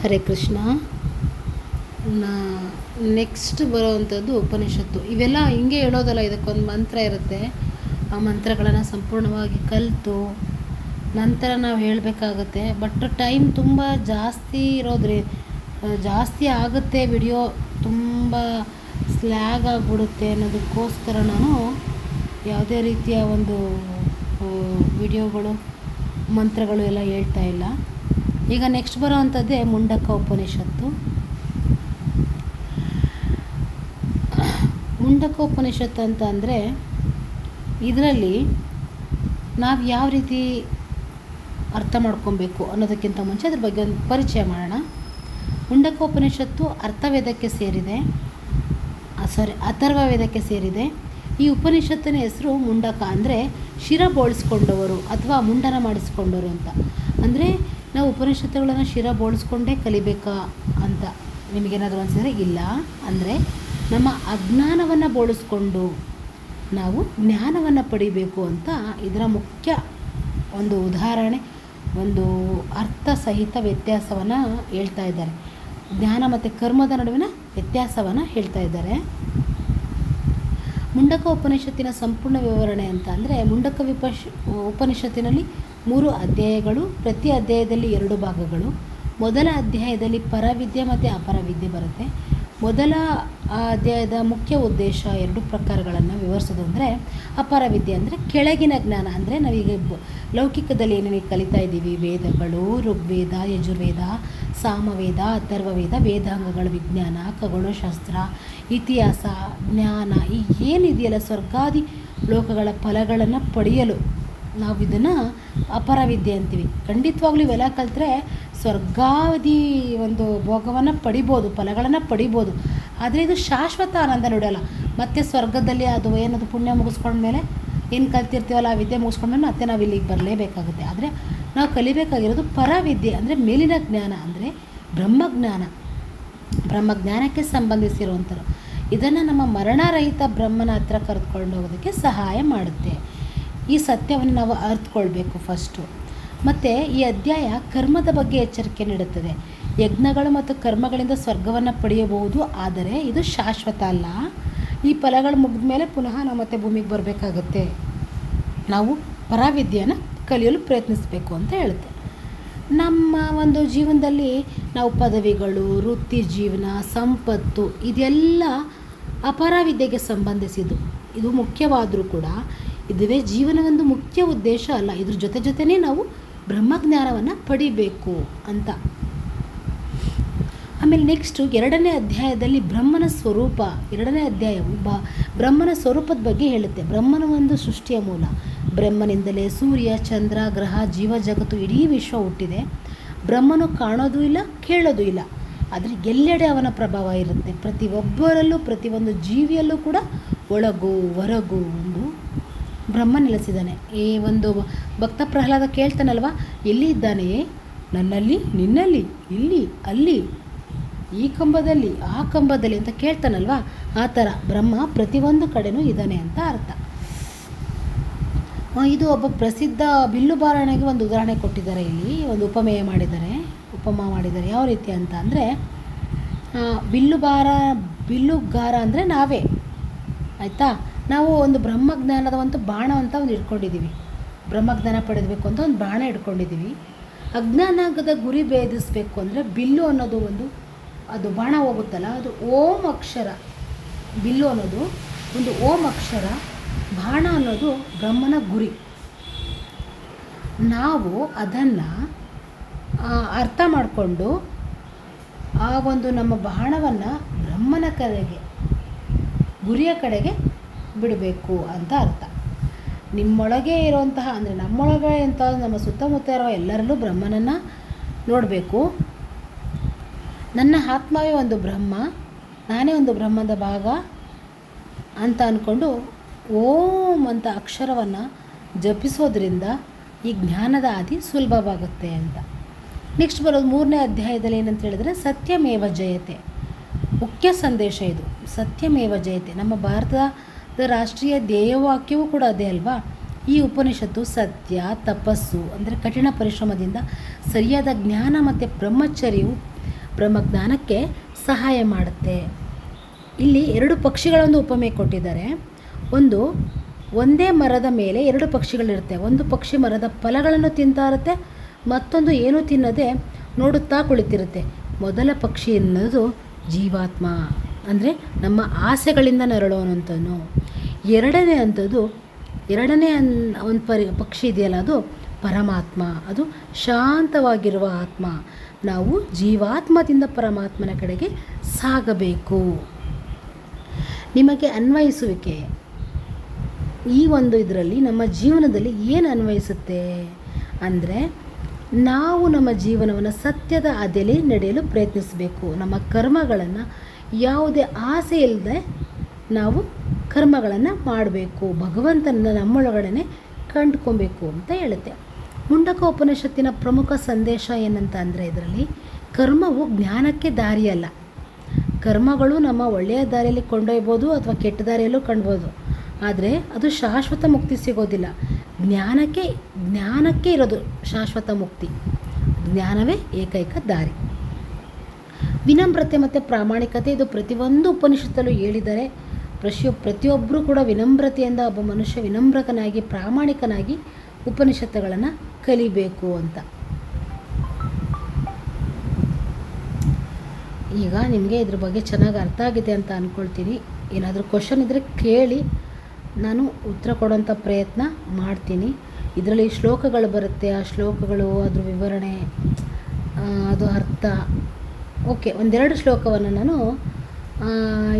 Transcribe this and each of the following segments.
Hare Krishna. Next ಬರೋವಂಥದ್ದು ಉಪನಿಷತ್ತು. ಇವೆಲ್ಲ ಹಿಂಗೆ ಹೇಳೋದಲ್ಲ, ಇದಕ್ಕೊಂದು ಮಂತ್ರ ಇರುತ್ತೆ. ಆ ಮಂತ್ರಗಳನ್ನು ಸಂಪೂರ್ಣವಾಗಿ ಕಲಿತು ನಂತರ ನಾವು ಹೇಳಬೇಕಾಗತ್ತೆ. ಬಟ್ ಟೈಮ್ ತುಂಬ ಜಾಸ್ತಿ ಆಗುತ್ತೆ, ವಿಡಿಯೋ ತುಂಬ ಸ್ಲ್ಯಾಗ್ ಆಗಿಬಿಡುತ್ತೆ ಅನ್ನೋದಕ್ಕೋಸ್ಕರ ನಾನು ಯಾವುದೇ ರೀತಿಯ ಒಂದು ವಿಡಿಯೋಗಳು ಮಂತ್ರಗಳು ಎಲ್ಲ ಹೇಳ್ತಾ ಇಲ್ಲ. ಈಗ ನೆಕ್ಸ್ಟ್ ಬರೋ ಅಂಥದ್ದೇ ಮುಂಡಕ ಉಪನಿಷತ್ತು. ಮುಂಡಕ ಉಪನಿಷತ್ತು ಅಂತ ಅಂದರೆ ಇದರಲ್ಲಿ ನಾವು ಯಾವ ರೀತಿ ಅರ್ಥ ಮಾಡ್ಕೊಬೇಕು ಅನ್ನೋದಕ್ಕಿಂತ ಮುಂಚೆ ಅದ್ರ ಬಗ್ಗೆ ಒಂದು ಪರಿಚಯ ಮಾಡೋಣ. ಮುಂಡಕ ಉಪನಿಷತ್ತು ಅಥರ್ವ ವೇದಕ್ಕೆ ಸೇರಿದೆ. ಈ ಉಪನಿಷತ್ತಿನ ಹೆಸರು ಮುಂಡಕ ಅಂದರೆ ಶಿರ ಬೋಳಿಸ್ಕೊಂಡವರು ಅಥವಾ ಮುಂಡನ ಮಾಡಿಸ್ಕೊಂಡವರು ಅಂತ. ಅಂದರೆ ನಾವು ಉಪನಿಷತ್ತುಗಳನ್ನು ಶಿರ ಬೋಳಿಸ್ಕೊಂಡೇ ಕಲಿಬೇಕಾ ಅಂತ ನಿಮಗೇನಾದರೂ ಅನಿಸಿದ್ರೆ ಇಲ್ಲ. ಅಂದರೆ ನಮ್ಮ ಅಜ್ಞಾನವನ್ನು ಬೋಳಿಸ್ಕೊಂಡು ನಾವು ಜ್ಞಾನವನ್ನು ಪಡಿಬೇಕು ಅಂತ ಇದರ ಮುಖ್ಯ ಒಂದು ಉದಾಹರಣೆ, ಒಂದು ಅರ್ಥ ಸಹಿತ ವ್ಯತ್ಯಾಸವನ್ನು ಹೇಳ್ತಾ ಇದ್ದಾರೆ. ಜ್ಞಾನ ಮತ್ತು ಕರ್ಮದ ನಡುವಿನ ವ್ಯತ್ಯಾಸವನ್ನು ಹೇಳ್ತಾ ಇದ್ದಾರೆ. ಮುಂಡಕ ಉಪನಿಷತ್ತಿನ ಸಂಪೂರ್ಣ ವಿವರಣೆ ಅಂತ ಅಂದರೆ ಉಪನಿಷತ್ತಿನಲ್ಲಿ 3 ಅಧ್ಯಾಯಗಳು, ಪ್ರತಿ ಅಧ್ಯಾಯದಲ್ಲಿ 2 ಭಾಗಗಳು. ಮೊದಲ ಅಧ್ಯಾಯದಲ್ಲಿ ಪರವಿದ್ಯೆ ಮತ್ತು ಅಪರವಿದ್ಯೆ ಬರುತ್ತೆ. ಮೊದಲ ಅಧ್ಯಾಯದ ಮುಖ್ಯ ಉದ್ದೇಶ 2 ಪ್ರಕಾರಗಳನ್ನು ವಿವರಿಸೋದು. ಅಂದರೆ ಅಪರವಿದ್ಯೆ ಅಂದರೆ ಕೆಳಗಿನ ಜ್ಞಾನ. ಅಂದರೆ ನಾವೀಗ ಲೌಕಿಕದಲ್ಲಿ ಏನೇನು ಕಲಿತಾ ಇದ್ದೀವಿ, ವೇದಗಳು, ಋಗ್ವೇದ, ಯಜುರ್ವೇದ, ಸಾಮವೇದ, ಅಥರ್ವವೇದ, ವೇದಾಂಗಗಳ ವಿಜ್ಞಾನ, ಖಗೋಳಶಾಸ್ತ್ರ, ಇತಿಹಾಸ, ಜ್ಞಾನ, ಈ ಏನಿದೆಯಲ್ಲ ಸ್ವರ್ಗಾದಿ ಲೋಕಗಳ ಫಲಗಳನ್ನು ಪಡೆಯಲು ನಾವು ಇದನ್ನು ಅಪರವಿದ್ಯೆ ಅಂತೀವಿ. ಖಂಡಿತವಾಗ್ಲೂ ಇವೆಲ್ಲ ಕಲಿತ್ರೆ ಸ್ವರ್ಗಾದಿ ಒಂದು ಭೋಗವನ್ನು ಪಡಿಬೋದು, ಫಲಗಳನ್ನು ಪಡಿಬೋದು. ಆದರೆ ಇದು ಶಾಶ್ವತ ಆನಂದ ನೋಡಲ್ಲ. ಮತ್ತು ಸ್ವರ್ಗದಲ್ಲಿ ಅದು ಏನದು ಪುಣ್ಯ ಮುಗಿಸ್ಕೊಂಡ್ಮೇಲೆ ಏನು ಕಲ್ತಿರ್ತೀವಲ್ಲ ಆ ವಿದ್ಯೆ ಮುಗಿಸ್ಕೊಂಡ್ಮೇಲೆ ಮತ್ತೆ ನಾವು ಇಲ್ಲಿಗೆ ಬರಲೇಬೇಕಾಗುತ್ತೆ. ಆದರೆ ನಾವು ಕಲಿಬೇಕಾಗಿರೋದು ಪರವಿದ್ಯೆ ಅಂದರೆ ಮೇಲಿನ ಜ್ಞಾನ, ಅಂದರೆ ಬ್ರಹ್ಮಜ್ಞಾನಕ್ಕೆ ಸಂಬಂಧಿಸಿರುವಂಥದ್ದು. ಇದನ್ನು ನಮ್ಮ ಮರಣರಹಿತ ಬ್ರಹ್ಮನ ಹತ್ರ ಕರೆದುಕೊಂಡು ಹೋಗೋದಕ್ಕೆ ಸಹಾಯ ಮಾಡುತ್ತೆ. ಈ ಸತ್ಯವನ್ನು ನಾವು ಅರ್ಥಕೊಳ್ಬೇಕು ಫಸ್ಟು. ಮತ್ತು ಈ ಅಧ್ಯಾಯ ಕರ್ಮದ ಬಗ್ಗೆ ಎಚ್ಚರಿಕೆ ನೀಡುತ್ತದೆ. ಯಜ್ಞಗಳು ಮತ್ತು ಕರ್ಮಗಳಿಂದ ಸ್ವರ್ಗವನ್ನು ಪಡೆಯಬಹುದು, ಆದರೆ ಇದು ಶಾಶ್ವತ ಅಲ್ಲ. ಈ ಫಲಗಳು ಮುಗಿದ ಮೇಲೆ ಪುನಃ ನಾವು ಮತ್ತೆ ಭೂಮಿಗೆ ಬರಬೇಕಾಗುತ್ತೆ. ನಾವು ಪರವಿದ್ಯೆಯನ್ನು ಕಲಿಯಲು ಪ್ರಯತ್ನಿಸಬೇಕು ಅಂತ ಹೇಳುತ್ತೆ. ನಮ್ಮ ಒಂದು ಜೀವನದಲ್ಲಿ ನಾವು ಪದವಿಗಳು, ವೃತ್ತಿ ಜೀವನ, ಸಂಪತ್ತು ಇದೆಲ್ಲ ಅಪರವಿದ್ಯೆಗೆ ಸಂಬಂಧಿಸಿದ್ದು. ಇದು ಮುಖ್ಯವಾದರೂ ಕೂಡ ಇದುವೇ ಜೀವನ ಒಂದು ಮುಖ್ಯ ಉದ್ದೇಶ ಅಲ್ಲ. ಇದ್ರ ಜೊತೆನೇ ನಾವು ಬ್ರಹ್ಮಜ್ಞಾನವನ್ನು ಪಡಿಬೇಕು ಅಂತ. ಆಮೇಲೆ ನೆಕ್ಸ್ಟು 2ನೇ ಅಧ್ಯಾಯದಲ್ಲಿ ಬ್ರಹ್ಮನ ಸ್ವರೂಪ. 2ನೇ ಅಧ್ಯಾಯವು ಬ್ರಹ್ಮನ ಸ್ವರೂಪದ ಬಗ್ಗೆ ಹೇಳುತ್ತೆ. ಬ್ರಹ್ಮನ ಒಂದು ಸೃಷ್ಟಿಯ ಮೂಲ. ಬ್ರಹ್ಮನಿಂದಲೇ ಸೂರ್ಯ, ಚಂದ್ರ, ಗ್ರಹ, ಜೀವ ಜಗತ್ತು, ಇಡೀ ವಿಶ್ವ ಹುಟ್ಟಿದೆ. ಬ್ರಹ್ಮನು ಕಾಣೋದು ಇಲ್ಲ, ಕೇಳೋದು ಇಲ್ಲ, ಆದರೆ ಎಲ್ಲೆಡೆ ಅವನ ಪ್ರಭಾವ ಇರುತ್ತೆ. ಪ್ರತಿಯೊಬ್ಬರಲ್ಲೂ, ಪ್ರತಿಯೊಂದು ಜೀವಿಯಲ್ಲೂ ಕೂಡ ಒಳಗು ಹೊರಗು ಒಂದು ಬ್ರಹ್ಮ ನೆಲೆಸಿದ್ದಾನೆ. ಈ ಒಂದು ಭಕ್ತ ಪ್ರಹ್ಲಾದ ಕೇಳ್ತಾನಲ್ವ, ಎಲ್ಲಿ ಇದ್ದಾನೆ? ನನ್ನಲ್ಲಿ, ನಿನ್ನಲ್ಲಿ, ಇಲ್ಲಿ, ಅಲ್ಲಿ, ಈ ಕಂಬದಲ್ಲಿ, ಆ ಕಂಬದಲ್ಲಿ ಅಂತ ಕೇಳ್ತಾನಲ್ವ. ಆ ಥರ ಬ್ರಹ್ಮ ಪ್ರತಿಯೊಂದು ಕಡೆನೂ ಇದ್ದಾನೆ ಅಂತ ಅರ್ಥ. ಇದು ಒಬ್ಬ ಪ್ರಸಿದ್ಧ ಬಿಲ್ಲುಗಾರನಿಗೆ ಒಂದು ಉದಾಹರಣೆ ಕೊಟ್ಟಿದ್ದಾರೆ. ಇಲ್ಲಿ ಒಂದು ಉಪಮ ಮಾಡಿದ್ದಾರೆ. ಯಾವ ರೀತಿ ಅಂತ ಅಂದರೆ, ಬಿಲ್ಲುಗಾರ ಅಂದರೆ ನಾವೇ, ಆಯಿತಾ? ನಾವು ಒಂದು ಬ್ರಹ್ಮಜ್ಞಾನದ ಒಂದು ಬಾಣ ಅಂತ ಒಂದು ಇಟ್ಕೊಂಡಿದ್ದೀವಿ. ಬ್ರಹ್ಮಜ್ಞಾನ ಪಡೆಯಬೇಕು ಅಂತ ಒಂದು ಬಾಣ ಇಟ್ಕೊಂಡಿದ್ದೀವಿ. ಅಜ್ಞಾನದ ಗುರಿ ಭೇದಿಸಬೇಕು ಅಂದರೆ ಬಿಲ್ಲು ಅನ್ನೋದು ಅದು ಬಾಣ ಹೋಗುತ್ತಲ್ಲ, ಅದು ಓಂ ಅಕ್ಷರ. ಬಿಲ್ಲು ಅನ್ನೋದು ಒಂದು ಓಂ ಅಕ್ಷರ, ಬಾಣ ಅನ್ನೋದು ಬ್ರಹ್ಮನ ಗುರಿ. ನಾವು ಅದನ್ನು ಅರ್ಥ ಮಾಡಿಕೊಂಡು ಆ ಒಂದು ನಮ್ಮ ಬಾಣವನ್ನು ಬ್ರಹ್ಮನ ಕಡೆಗೆ, ಗುರಿಯ ಕಡೆಗೆ ಬಿಡಬೇಕು ಅಂತ ಅರ್ಥ. ನಿಮ್ಮೊಳಗೆ ಇರುವಂತಹ, ಅಂದರೆ ನಮ್ಮೊಳಗೆ ಅಂತ ನಮ್ಮ ಸುತ್ತಮುತ್ತ ಇರೋ ಎಲ್ಲರಲ್ಲೂ ಬ್ರಹ್ಮನನ್ನು ನೋಡಬೇಕು. ನನ್ನ ಆತ್ಮವೇ ಒಂದು ಬ್ರಹ್ಮ, ನಾನೇ ಒಂದು ಬ್ರಹ್ಮದ ಭಾಗ ಅಂತ ಅಂದ್ಕೊಂಡು ಓಂ ಅಂತ ಅಕ್ಷರವನ್ನು ಜಪಿಸೋದ್ರಿಂದ ಈ ಜ್ಞಾನದ ಹಾದಿ ಸುಲಭವಾಗುತ್ತೆ ಅಂತ. ನೆಕ್ಸ್ಟ್ ಬರೋದು 3ನೇ ಅಧ್ಯಾಯದಲ್ಲಿ ಏನಂತ ಹೇಳಿದ್ರೆ, ಸತ್ಯಮೇವ ಜಯತೆ. ಮುಖ್ಯ ಸಂದೇಶ ಇದು, ಸತ್ಯಮೇವ ಜಯತೆ. ನಮ್ಮ ಭಾರತದ ರಾಷ್ಟ್ರೀಯ ಧ್ಯೇಯವಾಕ್ಯವೂ ಕೂಡ ಅದೇ ಅಲ್ವಾ. ಈ ಉಪನಿಷತ್ತು ಸತ್ಯ, ತಪಸ್ಸು ಅಂದರೆ ಕಠಿಣ ಪರಿಶ್ರಮದಿಂದ ಸರಿಯಾದ ಜ್ಞಾನ ಮತ್ತು ಬ್ರಹ್ಮಚರ್ಯವು ಬ್ರಹ್ಮಜ್ಞಾನಕ್ಕೆ ಸಹಾಯ ಮಾಡುತ್ತೆ. ಇಲ್ಲಿ 2 ಪಕ್ಷಿಗಳೊಂದು ಉಪಮೆ ಕೊಟ್ಟಿದ್ದಾರೆ. ಒಂದೇ ಮರದ ಮೇಲೆ 2 ಪಕ್ಷಿಗಳಿರುತ್ತೆ. ಒಂದು ಪಕ್ಷಿ ಮರದ ಫಲಗಳನ್ನು ತಿಂತಾ ಇರುತ್ತೆ, ಮತ್ತೊಂದು ಏನೂ ತಿನ್ನದೆ ನೋಡುತ್ತಾ ಕುಳಿತಿರುತ್ತೆ. ಮೊದಲ ಪಕ್ಷಿ ಎನ್ನುವುದು ಜೀವಾತ್ಮ, ಅಂದರೆ ನಮ್ಮ ಆಸೆಗಳಿಂದ ನರಳುವಂಥವನು. ಎರಡನೇ ಒಂದು ಪಕ್ಷಿ ಇದೆಯಲ್ಲ, ಅದು ಪರಮಾತ್ಮ, ಅದು ಶಾಂತವಾಗಿರುವ ಆತ್ಮ. ನಾವು ಜೀವಾತ್ಮದಿಂದ ಪರಮಾತ್ಮನ ಕಡೆಗೆ ಸಾಗಬೇಕು. ನಿಮಗೆ ಅನ್ವಯಿಸುವಿಕೆ ಈ ಒಂದು ಇದರಲ್ಲಿ ನಮ್ಮ ಜೀವನದಲ್ಲಿ ಏನು ಅನ್ವಯಿಸುತ್ತೆ ಅಂದರೆ, ನಾವು ನಮ್ಮ ಜೀವನವನ್ನು ಸತ್ಯದ ಹಾದಿಯಲ್ಲಿ ನಡೆಯಲು ಪ್ರಯತ್ನಿಸಬೇಕು. ನಮ್ಮ ಕರ್ಮಗಳನ್ನು ಯಾವುದೇ ಆಸೆ ಇಲ್ಲದೆ ನಾವು ಕರ್ಮಗಳನ್ನು ಮಾಡಬೇಕು. ಭಗವಂತನ ನಮ್ಮೊಳಗಡೆ ಕಂಡುಕೊಬೇಕು ಅಂತ ಹೇಳುತ್ತೆ. ಮುಂಡಕ ಉಪನಿಷತ್ತಿನ ಪ್ರಮುಖ ಸಂದೇಶ ಏನಂತ ಅಂದರೆ, ಇದರಲ್ಲಿ ಕರ್ಮವು ಜ್ಞಾನಕ್ಕೆ ದಾರಿಯಲ್ಲ. ಕರ್ಮಗಳು ನಮ್ಮ ಒಳ್ಳೆಯ ದಾರಿಯಲ್ಲಿ ಕೊಂಡೊಯ್ಬೋದು ಅಥವಾ ಕೆಟ್ಟ ದಾರಿಯಲ್ಲೂ ಕಾಣ್ಬೋದು, ಆದರೆ ಅದು ಶಾಶ್ವತ ಮುಕ್ತಿ ಸಿಗೋದಿಲ್ಲ. ಜ್ಞಾನಕ್ಕೆ ಇರೋದು ಶಾಶ್ವತ ಮುಕ್ತಿ. ಜ್ಞಾನವೇ ಏಕೈಕ ದಾರಿ. ವಿನಮ್ರತೆ ಮತ್ತು ಪ್ರಾಮಾಣಿಕತೆ, ಇದು ಪ್ರತಿಯೊಂದು ಉಪನಿಷತ್ತಲ್ಲೂ ಹೇಳಿದ್ದಾರೆ. ಪ್ರತಿಯೊಬ್ಬರೂ ಕೂಡ ವಿನಮ್ರತೆಯಿಂದ ಒಬ್ಬ ಮನುಷ್ಯ ವಿನಮ್ರಕನಾಗಿ ಪ್ರಾಮಾಣಿಕನಾಗಿ ಉಪನಿಷತ್ತುಗಳನ್ನು ಕಲಿಬೇಕು ಅಂತ. ಈಗ ನಿಮಗೆ ಇದ್ರ ಬಗ್ಗೆ ಚೆನ್ನಾಗಿ ಅರ್ಥ ಆಗಿದೆ ಅಂತ ಅಂದ್ಕೊಳ್ತೀನಿ. ಏನಾದರೂ ಕ್ವಶನ್ ಇದ್ದರೆ ಕೇಳಿ, ನಾನು ಉತ್ತರ ಕೊಡೋಂಥ ಪ್ರಯತ್ನ ಮಾಡ್ತೀನಿ. ಇದರಲ್ಲಿ ಶ್ಲೋಕಗಳು ಬರುತ್ತೆ, ಆ ಶ್ಲೋಕಗಳು, ಅದ್ರ ವಿವರಣೆ, ಅದು ಅರ್ಥ. ಓಕೆ, 1-2 ಶ್ಲೋಕವನ್ನು ನಾನು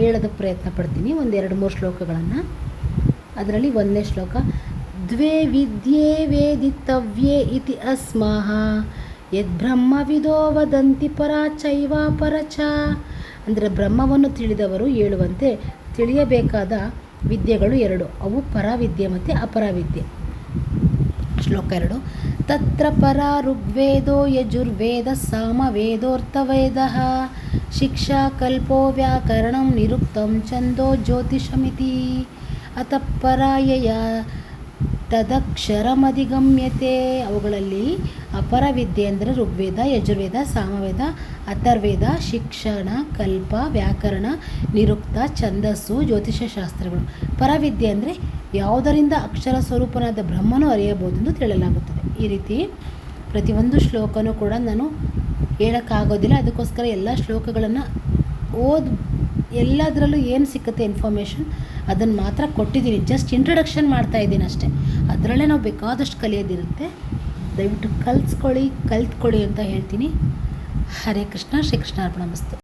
ಹೇಳೋದಕ್ಕೆ ಪ್ರಯತ್ನ ಪಡ್ತೀನಿ. 1-2-3 ಶ್ಲೋಕಗಳನ್ನು. ಅದರಲ್ಲಿ 1ನೇ ಶ್ಲೋಕ, ದ್ವೇ ವಿದ್ಯೆ ವೇದಿತವ್ಯೇ ಇತಿ ಅಸ್ಮಾಹ ಯದ್ಬ್ರಹ್ಮವಿದೋ ವದಂತಿ ಪರಾಚೈವ ಪರಚ. ಅಂದರೆ ಬ್ರಹ್ಮವನ್ನು ತಿಳಿದವರು ಹೇಳುವಂತೆ ತಿಳಿಯಬೇಕಾದ ವಿದ್ಯೆಗಳು 2, ಅವು ಪರವಿದ್ಯೆ ಮತ್ತು ಅಪರವಿದ್ಯೆ. ಶ್ಲೋಕ 2, ತತ್ರ ಪರ ಋಗ್ವೇದೋ ಯಜುರ್ವೇದ ಸಾಮವೇದೋರ್ಥವೇದಃ ಶಿಕ್ಷಾ ಕಲ್ಪೋ ವ್ಯಾಕರಣಂ ನಿರುಕ್ತಂ ಛಂದೋ ಜ್ಯೋತಿಷಮಿತಿ ಅತಃ ಪರಾಯಯ ತದಕ್ಷರಮಧಿಗಮ್ಯತೆ. ಅವುಗಳಲ್ಲಿ ಅಪರವಿದ್ಯೆ ಅಂದರೆ ಋಗ್ವೇದ, ಯಜುರ್ವೇದ, ಸಾಮವೇದ, ಅಥರ್ವೇದ, ಶಿಕ್ಷಣ, ಕಲ್ಪ, ವ್ಯಾಕರಣ, ನಿರುಕ್ತ, ಛಂದಸ್ಸು, ಜ್ಯೋತಿಷ್ಯ ಶಾಸ್ತ್ರಗಳು. ಪರವಿದ್ಯೆ ಅಂದರೆ ಯಾವುದರಿಂದ ಅಕ್ಷರ ಸ್ವರೂಪನಾದ ಬ್ರಹ್ಮನು ಅರಿಯಬಹುದು ಎಂದು ತಿಳಿಯಲಾಗುತ್ತದೆ. ಈ ರೀತಿ ಪ್ರತಿಯೊಂದು ಶ್ಲೋಕನೂ ಕೂಡ ನಾನು ಹೇಳೋಕ್ಕಾಗೋದಿಲ್ಲ. ಅದಕ್ಕೋಸ್ಕರ ಎಲ್ಲ ಶ್ಲೋಕಗಳನ್ನು ಎಲ್ಲದರಲ್ಲೂ ಏನು ಸಿಕ್ಕುತ್ತೆ ಇನ್ಫಾರ್ಮೇಷನ್ ಅದನ್ನು ಮಾತ್ರ ಕೊಟ್ಟಿದ್ದೀನಿ. ಜಸ್ಟ್ ಇಂಟ್ರಡಕ್ಷನ್ ಮಾಡ್ತಾಯಿದ್ದೀನಿ ಅಷ್ಟೇ. ಅದರಲ್ಲೇ ನಾವು ಬೇಕಾದಷ್ಟು ಕಲಿಯೋದಿರುತ್ತೆ. ದಯವಿಟ್ಟು ಕಲ್ತ್ಕೊಳ್ಳಿ ಅಂತ ಹೇಳ್ತೀನಿ. ಹರೇ ಕೃಷ್ಣ, ಶ್ರೀ ಕೃಷ್ಣ ಅರ್ಪಣಮಸ್ತು.